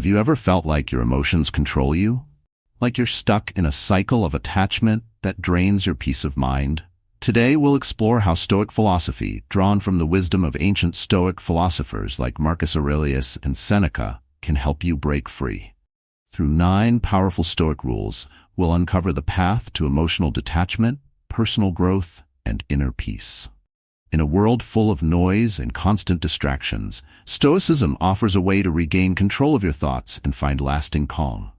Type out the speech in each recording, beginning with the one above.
Have you ever felt like your emotions control you? Like you're stuck in a cycle of attachment that drains your peace of mind? Today we'll explore how Stoic philosophy, drawn from the wisdom of ancient Stoic philosophers like Marcus Aurelius and Seneca, can help you break free. Through 9 powerful Stoic rules, we'll uncover the path to emotional detachment, personal growth, and inner peace. In a world full of noise and constant distractions, Stoicism offers a way to regain control of your thoughts and find lasting calm.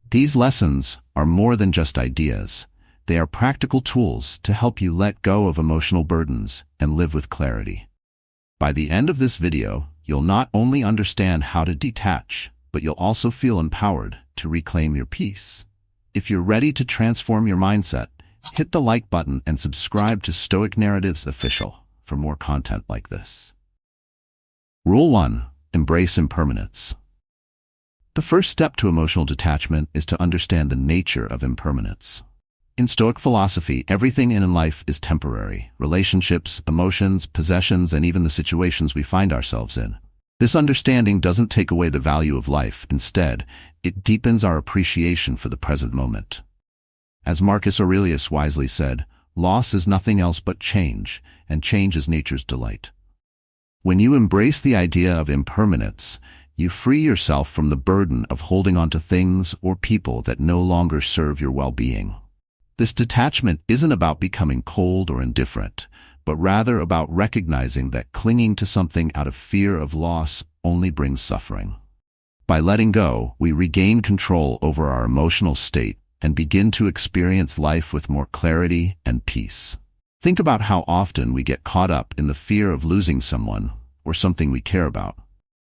These lessons are more than just ideas. They are practical tools to help you let go of emotional burdens and live with clarity. By the end of this video, you'll not only understand how to detach, but you'll also feel empowered to reclaim your peace. If you're ready to transform your mindset, hit the like button and subscribe to Stoic Narratives Official for more content like this. Rule 1. Embrace impermanence. The first step to emotional detachment is to understand the nature of impermanence. In Stoic philosophy, everything in life is temporary: relationships, emotions, possessions, and even the situations we find ourselves in. This understanding doesn't take away the value of life. Instead, it deepens our appreciation for the present moment. As Marcus Aurelius wisely said, loss is nothing else but change, and change is nature's delight. When you embrace the idea of impermanence, you free yourself from the burden of holding on to things or people that no longer serve your well-being. This detachment isn't about becoming cold or indifferent, but rather about recognizing that clinging to something out of fear of loss only brings suffering. By letting go, we regain control over our emotional state and begin to experience life with more clarity and peace. Think about how often we get caught up in the fear of losing someone or something we care about.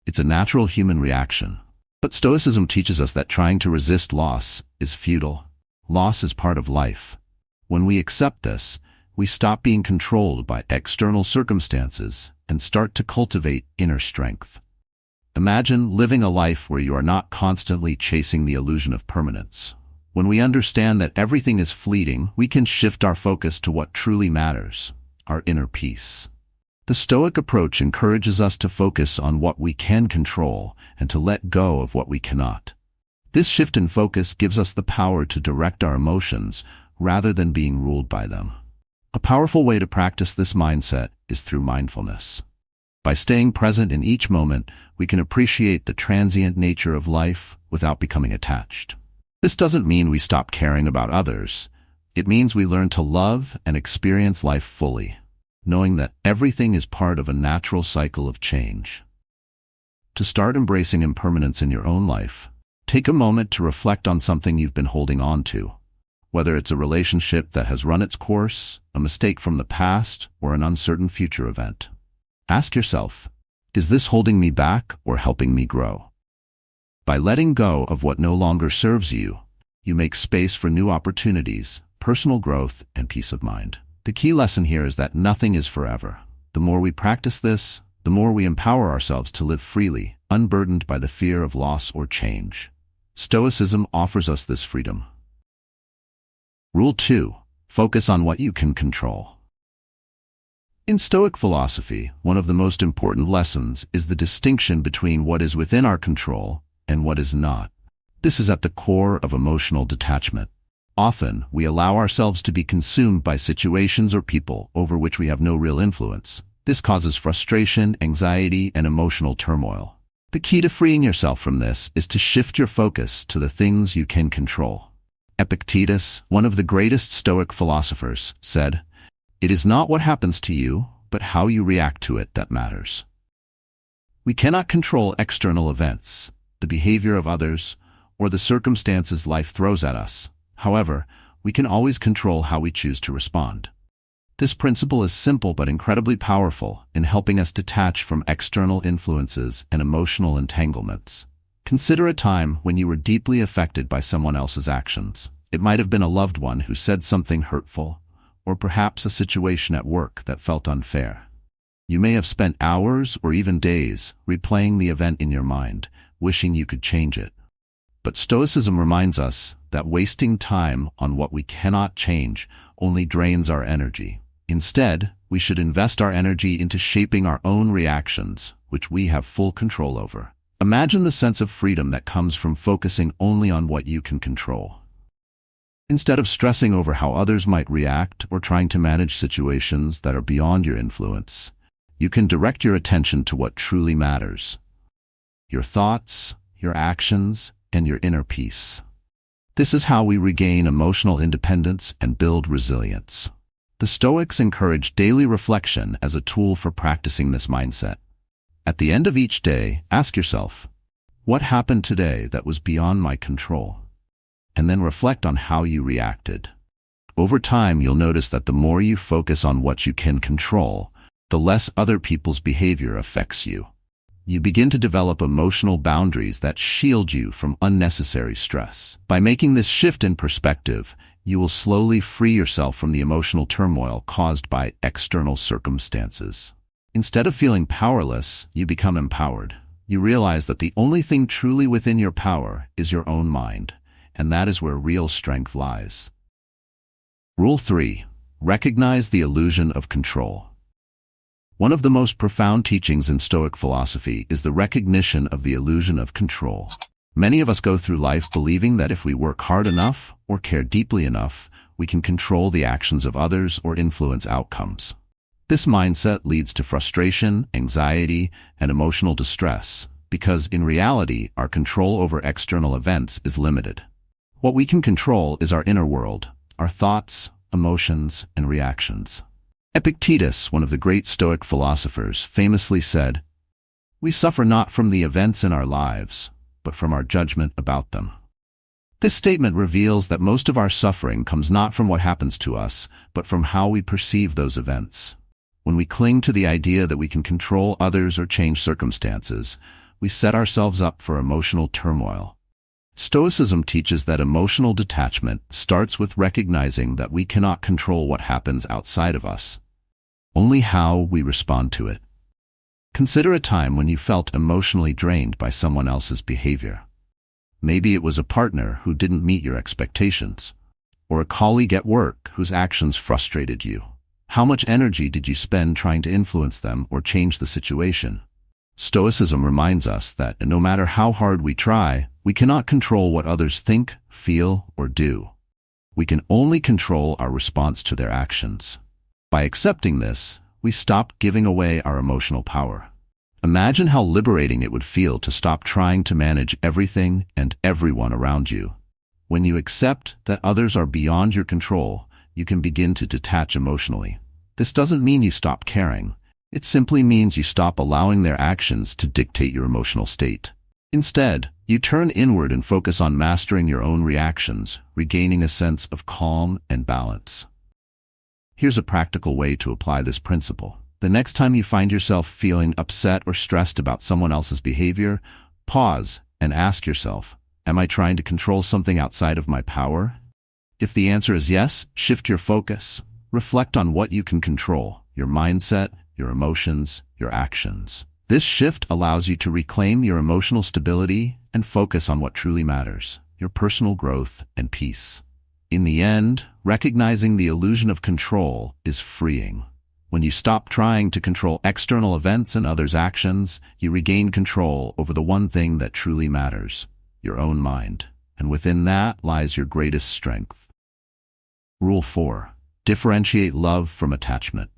It's a natural human reaction. But Stoicism teaches us that trying to resist loss is futile. Loss is part of life. When we accept this, we stop being controlled by external circumstances and start to cultivate inner strength. Imagine living a life where you are not constantly chasing the illusion of permanence. When we understand that everything is fleeting, we can shift our focus to what truly matters: our inner peace. The Stoic approach encourages us to focus on what we can control and to let go of what we cannot. This shift in focus gives us the power to direct our emotions rather than being ruled by them. A powerful way to practice this mindset is through mindfulness. By staying present in each moment, we can appreciate the transient nature of life without becoming attached. This doesn't mean we stop caring about others. It means we learn to love and experience life fully, knowing that everything is part of a natural cycle of change. To start embracing impermanence in your own life, take a moment to reflect on something you've been holding on to. Whether it's a relationship that has run its course, a mistake from the past, or an uncertain future event. Ask yourself, is this holding me back or helping me grow? By letting go of what no longer serves you, you make space for new opportunities, personal growth, and peace of mind. The key lesson here is that nothing is forever. The more we practice this, the more we empower ourselves to live freely, unburdened by the fear of loss or change. Stoicism offers us this freedom. Rule 2. Focus on what you can control. In Stoic philosophy, one of the most important lessons is the distinction between what is within our control and what is not. This is at the core of emotional detachment. Often, we allow ourselves to be consumed by situations or people over which we have no real influence. This causes frustration, anxiety, and emotional turmoil. The key to freeing yourself from this is to shift your focus to the things you can control. Epictetus, one of the greatest Stoic philosophers, said, "It is not what happens to you, but how you react to it that matters." We cannot control external events, the behavior of others, or the circumstances life throws at us. However, we can always control how we choose to respond. This principle is simple but incredibly powerful in helping us detach from external influences and emotional entanglements. Consider a time when you were deeply affected by someone else's actions. It might have been a loved one who said something hurtful, or perhaps a situation at work that felt unfair. You may have spent hours or even days replaying the event in your mind, wishing you could change it. But Stoicism reminds us that wasting time on what we cannot change only drains our energy. Instead, we should invest our energy into shaping our own reactions, which we have full control over. Imagine the sense of freedom that comes from focusing only on what you can control. Instead of stressing over how others might react or trying to manage situations that are beyond your influence, you can direct your attention to what truly matters: your thoughts, your actions, and your inner peace. This is how we regain emotional independence and build resilience. The Stoics encourage daily reflection as a tool for practicing this mindset. At the end of each day, ask yourself, what happened today that was beyond my control? And then reflect on how you reacted. Over time, you'll notice that the more you focus on what you can control, the less other people's behavior affects you. You begin to develop emotional boundaries that shield you from unnecessary stress. By making this shift in perspective, you will slowly free yourself from the emotional turmoil caused by external circumstances. Instead of feeling powerless, you become empowered. You realize that the only thing truly within your power is your own mind, and that is where real strength lies. Rule 3. Recognize the illusion of control. One of the most profound teachings in Stoic philosophy is the recognition of the illusion of control. Many of us go through life believing that if we work hard enough or care deeply enough, we can control the actions of others or influence outcomes. This mindset leads to frustration, anxiety, and emotional distress, because in reality, our control over external events is limited. What we can control is our inner world, our thoughts, emotions, and reactions. Epictetus, one of the great Stoic philosophers, famously said, "We suffer not from the events in our lives, but from our judgment about them." This statement reveals that most of our suffering comes not from what happens to us, but from how we perceive those events. When we cling to the idea that we can control others or change circumstances, we set ourselves up for emotional turmoil. Stoicism teaches that emotional detachment starts with recognizing that we cannot control what happens outside of us, only how we respond to it. Consider a time when you felt emotionally drained by someone else's behavior. Maybe it was a partner who didn't meet your expectations, or a colleague at work whose actions frustrated you. How much energy did you spend trying to influence them or change the situation? Stoicism reminds us that no matter how hard we try, we cannot control what others think, feel, or do. We can only control our response to their actions. By accepting this, we stop giving away our emotional power. Imagine how liberating it would feel to stop trying to manage everything and everyone around you. When you accept that others are beyond your control, you can begin to detach emotionally. This doesn't mean you stop caring. It simply means you stop allowing their actions to dictate your emotional state. Instead, you turn inward and focus on mastering your own reactions, regaining a sense of calm and balance. Here's a practical way to apply this principle. The next time you find yourself feeling upset or stressed about someone else's behavior, pause and ask yourself, am I trying to control something outside of my power? If the answer is yes, shift your focus. Reflect on what you can control: your mindset, your emotions, your actions. This shift allows you to reclaim your emotional stability and focus on what truly matters: your personal growth and peace. In the end, recognizing the illusion of control is freeing. When you stop trying to control external events and others' actions, you regain control over the one thing that truly matters: your own mind. And within that lies your greatest strength. Rule 4. Differentiate love from attachment.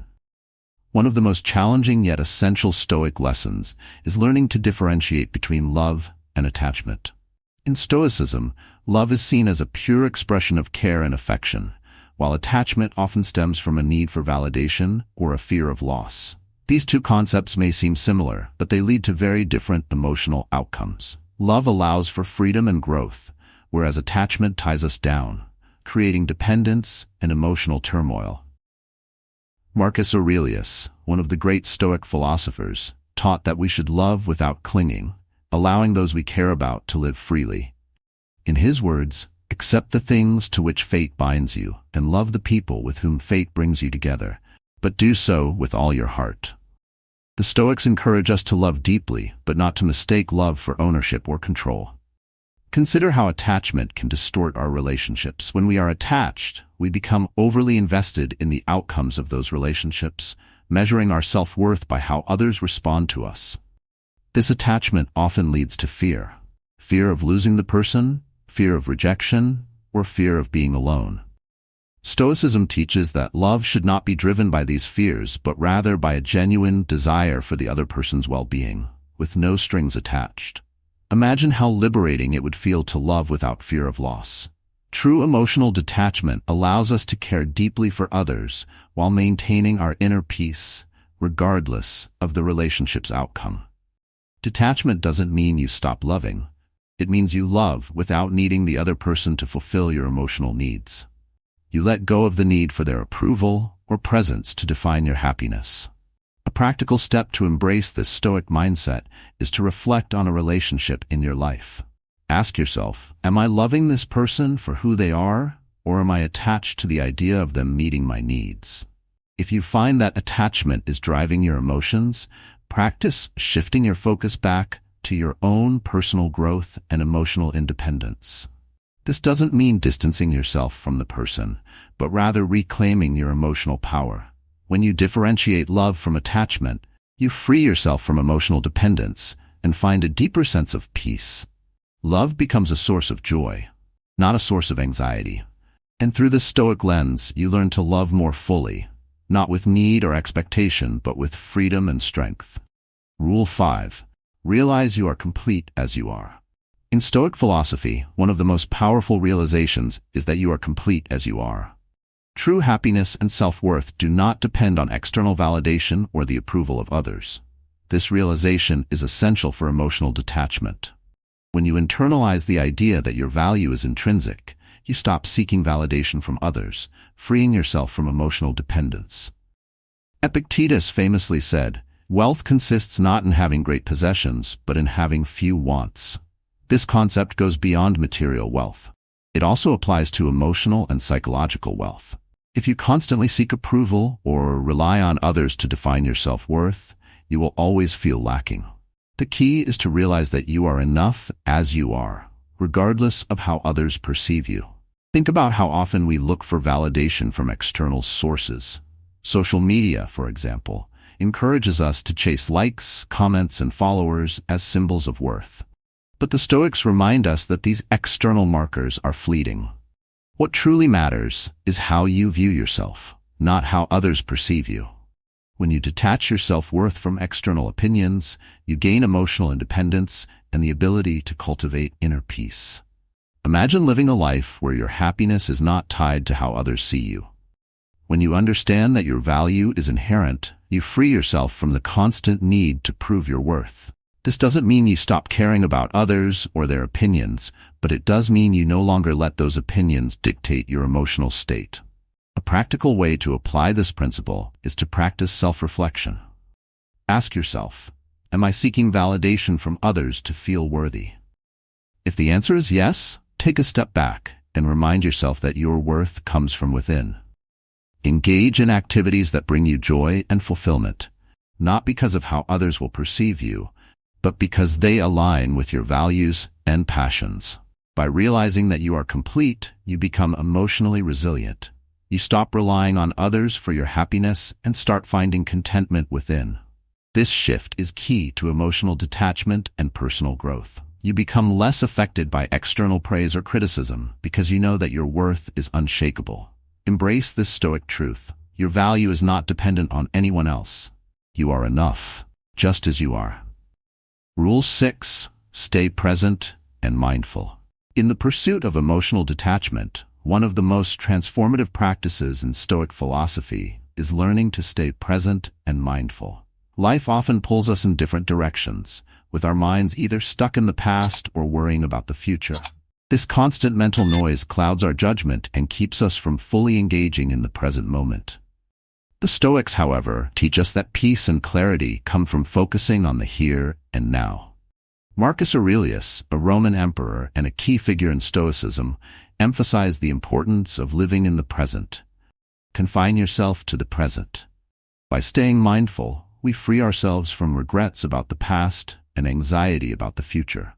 One of the most challenging yet essential Stoic lessons is learning to differentiate between love and attachment. In Stoicism, love is seen as a pure expression of care and affection, while attachment often stems from a need for validation or a fear of loss. These two concepts may seem similar, but they lead to very different emotional outcomes. Love allows for freedom and growth, whereas attachment ties us down, creating dependence and emotional turmoil. Marcus Aurelius, one of the great Stoic philosophers, taught that we should love without clinging, allowing those we care about to live freely. In his words, accept the things to which fate binds you, and love the people with whom fate brings you together, but do so with all your heart. The Stoics encourage us to love deeply, but not to mistake love for ownership or control. Consider how attachment can distort our relationships. When we are attached, we become overly invested in the outcomes of those relationships, measuring our self-worth by how others respond to us. This attachment often leads to fear. Fear of losing the person, fear of rejection, or fear of being alone. Stoicism teaches that love should not be driven by these fears, but rather by a genuine desire for the other person's well-being, with no strings attached. Imagine how liberating it would feel to love without fear of loss. True emotional detachment allows us to care deeply for others while maintaining our inner peace, regardless of the relationship's outcome. Detachment doesn't mean you stop loving. It means you love without needing the other person to fulfill your emotional needs. You let go of the need for their approval or presence to define your happiness. A practical step to embrace this Stoic mindset is to reflect on a relationship in your life. Ask yourself, am I loving this person for who they are, or am I attached to the idea of them meeting my needs? If you find that attachment is driving your emotions, practice shifting your focus back to your own personal growth and emotional independence. This doesn't mean distancing yourself from the person, but rather reclaiming your emotional power. When you differentiate love from attachment, you free yourself from emotional dependence and find a deeper sense of peace. Love becomes a source of joy, not a source of anxiety. And through this Stoic lens, you learn to love more fully, not with need or expectation, but with freedom and strength. Rule 5. Realize you are complete as you are. In Stoic philosophy, one of the most powerful realizations is that you are complete as you are. True happiness and self-worth do not depend on external validation or the approval of others. This realization is essential for emotional detachment. When you internalize the idea that your value is intrinsic, you stop seeking validation from others, freeing yourself from emotional dependence. Epictetus famously said, "Wealth consists not in having great possessions, but in having few wants." This concept goes beyond material wealth. It also applies to emotional and psychological wealth. If you constantly seek approval or rely on others to define your self-worth, you will always feel lacking. The key is to realize that you are enough as you are, regardless of how others perceive you. Think about how often we look for validation from external sources. Social media, for example, encourages us to chase likes, comments, and followers as symbols of worth. But the Stoics remind us that these external markers are fleeting. What truly matters is how you view yourself, not how others perceive you. When you detach your self-worth from external opinions, you gain emotional independence and the ability to cultivate inner peace. Imagine living a life where your happiness is not tied to how others see you. When you understand that your value is inherent, you free yourself from the constant need to prove your worth. This doesn't mean you stop caring about others or their opinions, but it does mean you no longer let those opinions dictate your emotional state. A practical way to apply this principle is to practice self-reflection. Ask yourself, am I seeking validation from others to feel worthy? If the answer is yes, take a step back and remind yourself that your worth comes from within. Engage in activities that bring you joy and fulfillment, not because of how others will perceive you, but because they align with your values and passions. By realizing that you are complete, you become emotionally resilient. You stop relying on others for your happiness and start finding contentment within. This shift is key to emotional detachment and personal growth. You become less affected by external praise or criticism because you know that your worth is unshakable. Embrace this Stoic truth. Your value is not dependent on anyone else. You are enough, just as you are. Rule 6. Stay present and mindful. In the pursuit of emotional detachment, one of the most transformative practices in Stoic philosophy is learning to stay present and mindful. Life often pulls us in different directions, with our minds either stuck in the past or worrying about the future. This constant mental noise clouds our judgment and keeps us from fully engaging in the present moment. The Stoics, however, teach us that peace and clarity come from focusing on the here and now. Marcus Aurelius, a Roman emperor and a key figure in Stoicism, emphasized the importance of living in the present. Confine yourself to the present. By staying mindful, we free ourselves from regrets about the past and anxiety about the future.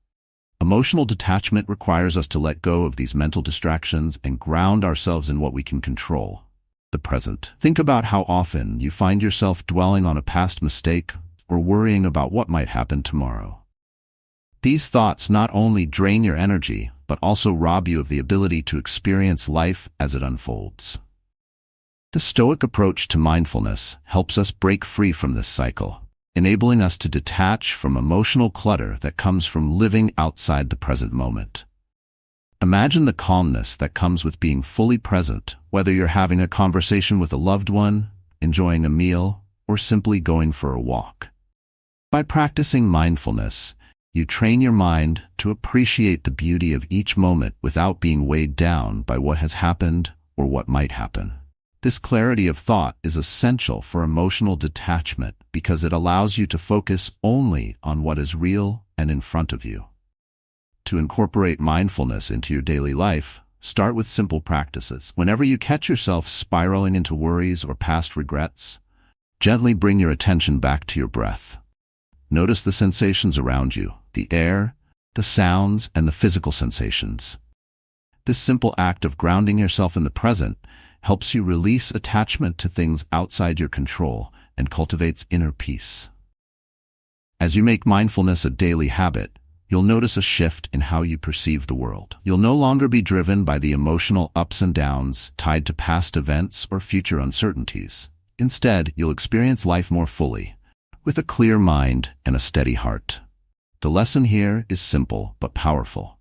Emotional detachment requires us to let go of these mental distractions and ground ourselves in what we can control. The present. Think about how often you find yourself dwelling on a past mistake or worrying about what might happen tomorrow. These thoughts not only drain your energy, but also rob you of the ability to experience life as it unfolds. The Stoic approach to mindfulness helps us break free from this cycle, enabling us to detach from emotional clutter that comes from living outside the present moment. Imagine the calmness that comes with being fully present, whether you're having a conversation with a loved one, enjoying a meal, or simply going for a walk. By practicing mindfulness, you train your mind to appreciate the beauty of each moment without being weighed down by what has happened or what might happen. This clarity of thought is essential for emotional detachment because it allows you to focus only on what is real and in front of you. To incorporate mindfulness into your daily life, start with simple practices. Whenever you catch yourself spiraling into worries or past regrets, gently bring your attention back to your breath. Notice the sensations around you, the air, the sounds, and the physical sensations. This simple act of grounding yourself in the present helps you release attachment to things outside your control and cultivates inner peace. As you make mindfulness a daily habit, you'll notice a shift in how you perceive the world. You'll no longer be driven by the emotional ups and downs tied to past events or future uncertainties. Instead, you'll experience life more fully, with a clear mind and a steady heart. The lesson here is simple but powerful.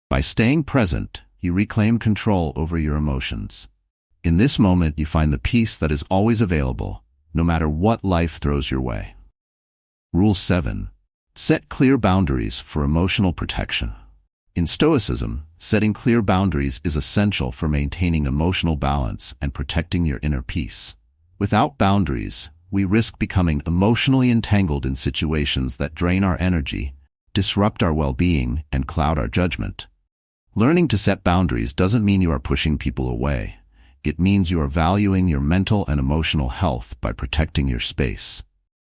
By staying present, you reclaim control over your emotions. In this moment, you find the peace that is always available, no matter what life throws your way. Rule 7. Set clear boundaries for emotional protection. In Stoicism, setting clear boundaries is essential for maintaining emotional balance and protecting your inner peace. Without boundaries, we risk becoming emotionally entangled in situations that drain our energy, disrupt our well-being, and cloud our judgment. Learning to set boundaries doesn't mean you are pushing people away. It means you are valuing your mental and emotional health by protecting your space.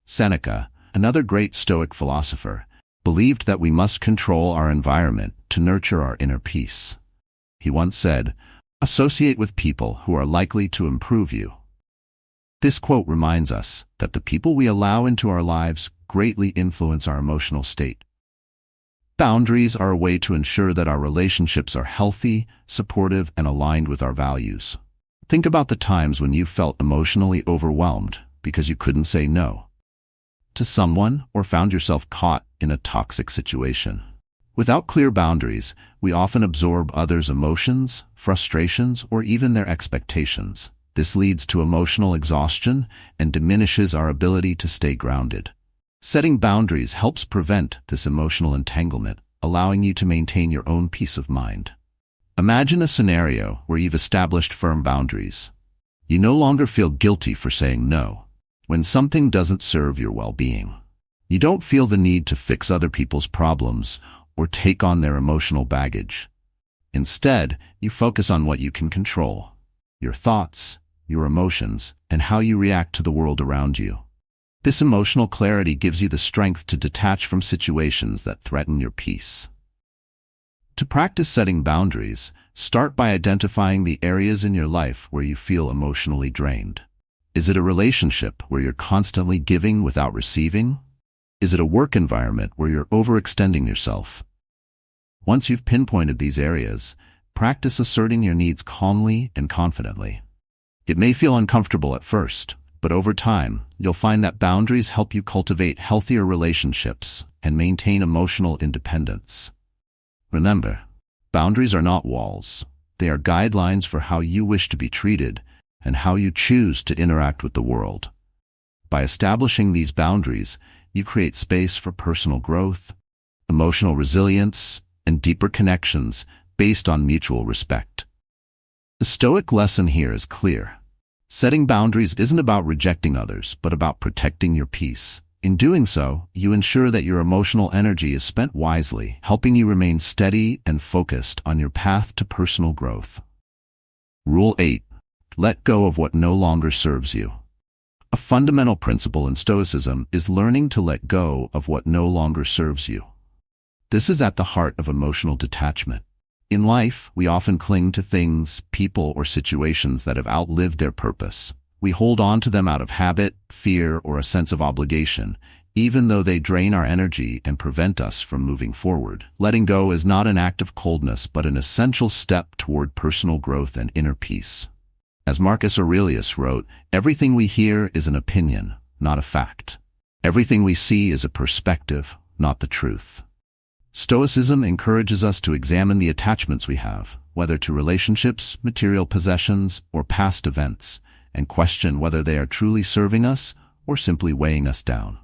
Seneca, another great Stoic philosopher, believed that we must control our environment to nurture our inner peace. He once said, "Associate with people who are likely to improve you." This quote reminds us that the people we allow into our lives greatly influence our emotional state. Boundaries are a way to ensure that our relationships are healthy, supportive, and aligned with our values. Think about the times when you felt emotionally overwhelmed because you couldn't say no to someone or found yourself caught in a toxic situation. Without clear boundaries, we often absorb others' emotions, frustrations, or even their expectations. This leads to emotional exhaustion and diminishes our ability to stay grounded. Setting boundaries helps prevent this emotional entanglement, allowing you to maintain your own peace of mind. Imagine a scenario where you've established firm boundaries. You no longer feel guilty for saying no when something doesn't serve your well-being. You don't feel the need to fix other people's problems or take on their emotional baggage. Instead, you focus on what you can control: your thoughts, your emotions, and how you react to the world around you. This emotional clarity gives you the strength to detach from situations that threaten your peace. To practice setting boundaries, start by identifying the areas in your life where you feel emotionally drained. Is it a relationship where you're constantly giving without receiving? Is it a work environment where you're overextending yourself? Once you've pinpointed these areas, practice asserting your needs calmly and confidently. It may feel uncomfortable at first, but over time, you'll find that boundaries help you cultivate healthier relationships and maintain emotional independence. Remember, boundaries are not walls. They are guidelines for how you wish to be treated and how you choose to interact with the world. By establishing these boundaries, you create space for personal growth, emotional resilience, and deeper connections based on mutual respect. The Stoic lesson here is clear. Setting boundaries isn't about rejecting others, but about protecting your peace. In doing so, you ensure that your emotional energy is spent wisely, helping you remain steady and focused on your path to personal growth. Rule 8. Let go of what no longer serves you. A fundamental principle in Stoicism is learning to let go of what no longer serves you. This is at the heart of emotional detachment. In life, we often cling to things, people, or situations that have outlived their purpose. We hold on to them out of habit, fear, or a sense of obligation, even though they drain our energy and prevent us from moving forward. Letting go is not an act of coldness, but an essential step toward personal growth and inner peace. As Marcus Aurelius wrote, everything we hear is an opinion, not a fact. Everything we see is a perspective, not the truth. Stoicism encourages us to examine the attachments we have, whether to relationships, material possessions, or past events, and question whether they are truly serving us or simply weighing us down.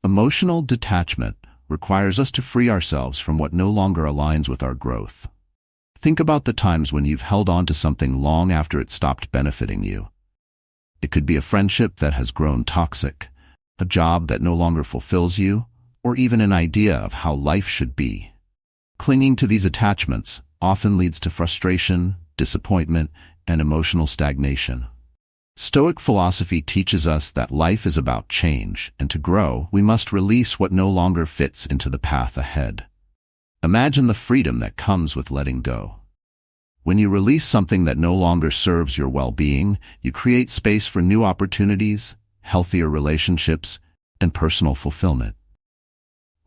Emotional detachment requires us to free ourselves from what no longer aligns with our growth. Think about the times when you've held on to something long after it stopped benefiting you. It could be a friendship that has grown toxic, a job that no longer fulfills you, or even an idea of how life should be. Clinging to these attachments often leads to frustration, disappointment, and emotional stagnation. Stoic philosophy teaches us that life is about change, and to grow, we must release what no longer fits into the path ahead. Imagine the freedom that comes with letting go. When you release something that no longer serves your well-being, you create space for new opportunities, healthier relationships, and personal fulfillment.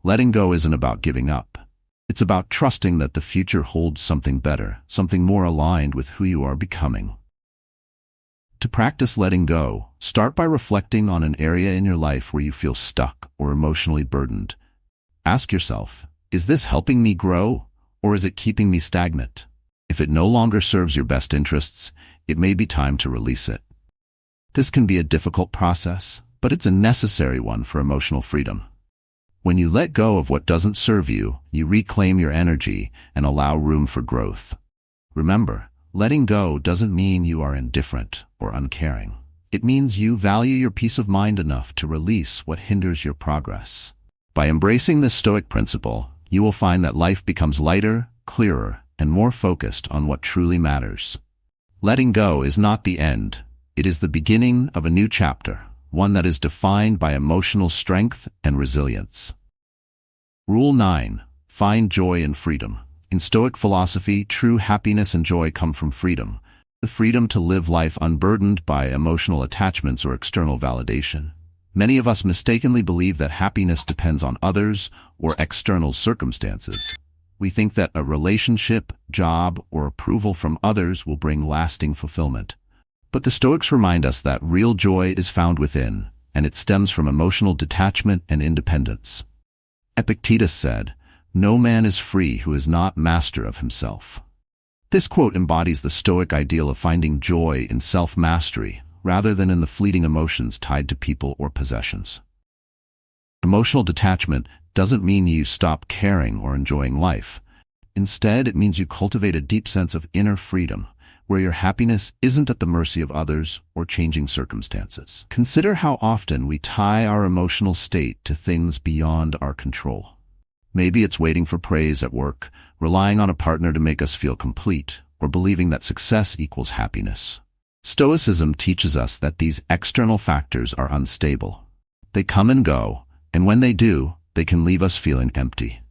Letting go isn't about giving up. It's about trusting that the future holds something better, something more aligned with who you are becoming. To practice letting go, start by reflecting on an area in your life where you feel stuck or emotionally burdened. Ask yourself, is this helping me grow, or is it keeping me stagnant? If it no longer serves your best interests, it may be time to release it. This can be a difficult process, but it's a necessary one for emotional freedom. When you let go of what doesn't serve you, you reclaim your energy and allow room for growth. Remember, letting go doesn't mean you are indifferent or uncaring. It means you value your peace of mind enough to release what hinders your progress. By embracing this Stoic principle, you will find that life becomes lighter, clearer, and more focused on what truly matters. Letting go is not the end. It is the beginning of a new chapter, one that is defined by emotional strength and resilience. Rule 9. Find joy in freedom. In Stoic philosophy, true happiness and joy come from freedom, the freedom to live life unburdened by emotional attachments or external validation. Many of us mistakenly believe that happiness depends on others or external circumstances. We think that a relationship, job, or approval from others will bring lasting fulfillment. But the Stoics remind us that real joy is found within, and it stems from emotional detachment and independence. Epictetus said, "No man is free who is not master of himself." This quote embodies the Stoic ideal of finding joy in self-mastery, rather than in the fleeting emotions tied to people or possessions. Emotional detachment doesn't mean you stop caring or enjoying life. Instead, it means you cultivate a deep sense of inner freedom, where your happiness isn't at the mercy of others or changing circumstances. Consider how often we tie our emotional state to things beyond our control. Maybe it's waiting for praise at work, relying on a partner to make us feel complete, or believing that success equals happiness. Stoicism teaches us that these external factors are unstable. They come and go, and when they do, they can leave us feeling empty.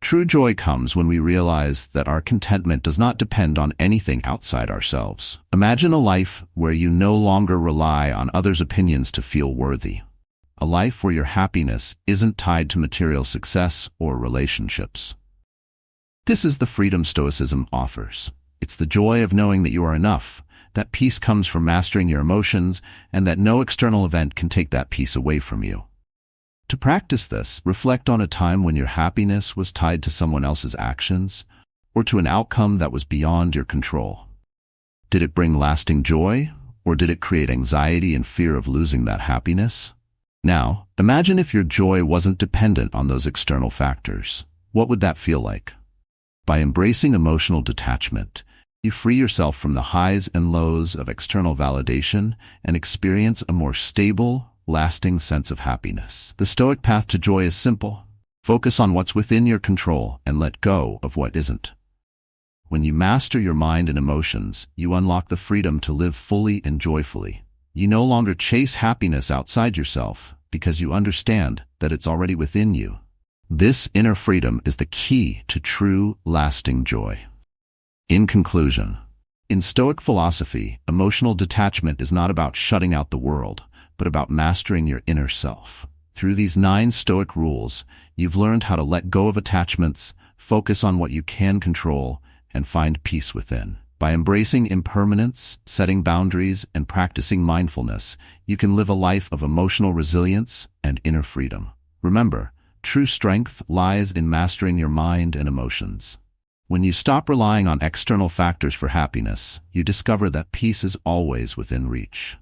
True joy comes when we realize that our contentment does not depend on anything outside ourselves. Imagine a life where you no longer rely on others' opinions to feel worthy. A life where your happiness isn't tied to material success or relationships. This is the freedom Stoicism offers. It's the joy of knowing that you are enough, that peace comes from mastering your emotions, and that no external event can take that peace away from you. To practice this, reflect on a time when your happiness was tied to someone else's actions, or to an outcome that was beyond your control. Did it bring lasting joy, or did it create anxiety and fear of losing that happiness? Now, imagine if your joy wasn't dependent on those external factors. What would that feel like? By embracing emotional detachment, you free yourself from the highs and lows of external validation and experience a more stable, lasting sense of happiness. The Stoic path to joy is simple. Focus on what's within your control and let go of what isn't. When you master your mind and emotions, you unlock the freedom to live fully and joyfully. You no longer chase happiness outside yourself because you understand that it's already within you. This inner freedom is the key to true, lasting joy. In conclusion, in Stoic philosophy, emotional detachment is not about shutting out the world, but about mastering your inner self. Through these 9 Stoic rules, you've learned how to let go of attachments, focus on what you can control, and find peace within. By embracing impermanence, setting boundaries, and practicing mindfulness, you can live a life of emotional resilience and inner freedom. Remember, true strength lies in mastering your mind and emotions. When you stop relying on external factors for happiness, you discover that peace is always within reach.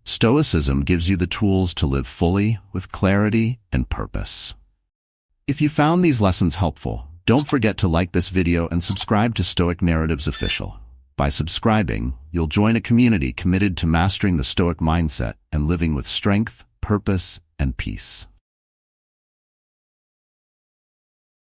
Stoicism gives you the tools to live fully, with clarity and purpose. If you found these lessons helpful, don't forget to like this video and subscribe to Stoic Narratives Official. By subscribing, you'll join a community committed to mastering the Stoic mindset and living with strength, purpose, and peace.